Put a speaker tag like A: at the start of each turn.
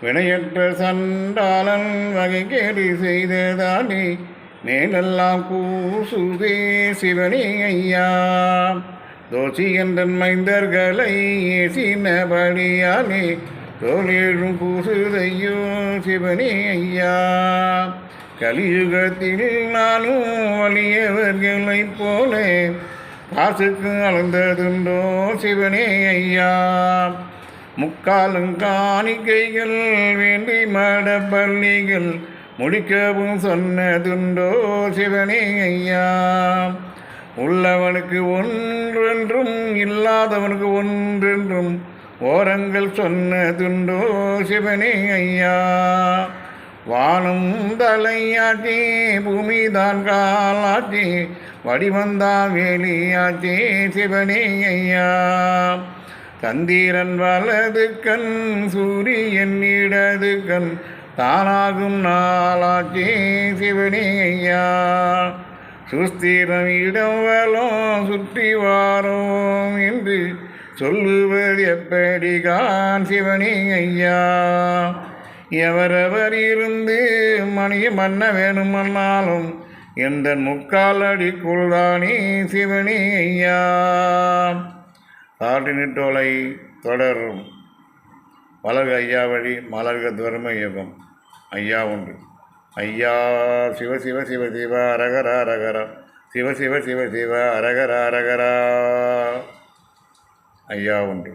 A: வினையற்ற சண்டாளன் வகைகேடு செய்ததானே மேலெல்லாம் கூசுதே சிவனே ஐயா. தோசி என்றன் மைந்தர்களை ஏசினபடியாலே தோலேழும் கூசுதையோ சிவனே ஐயா. கலியுகத்தில் நானும் வலியவர்களைப் போல காசுக்கு அளந்ததுண்டோ சிவனே ஐயா. முக்காலும் காணிக்கைகள் வேண்டி மட பள்ளிகள் முடிக்கவும் சொன்னதுண்டோ சிவனே ஐயா. உள்ளவனுக்கு ஒன்றென்றும் இல்லாதவனுக்கு ஒன்றென்றும் ஓரங்கள் சொன்னதுண்டோ சிவனே ஐயா. வானம் தலையாச்சே பூமிதான் காலாச்சே வடிவந்தான் வேலியாச்சே சிவனே ஐயா. சந்திரன் வலது கண் சூரியன் இடது கண் தானாகும் நாளாச்சே சிவனே ஐயா. சுஸ்திரம் இடம் வலம் சுற்றி வாரோம் என்று சொல்லுவது எப்படிகான் சிவனே ஐயா. எவரவர் இருந்து மணிய மன்ன வேணுமன்னாலும் எந்த முக்கால் அடிக்குள்தானே சிவனே ஐயா. காட்டினிட்டோலை தொடரும். வளர்க ஐயா வழி மலர்க தர்ம யுகம். ஐயா உண்டு. ஐயா சிவ சிவ சிவ சிவ அரகரா அரகரா சிவ சிவ சிவ சிவ அரகரா அரகரா. ஐயா உண்டு.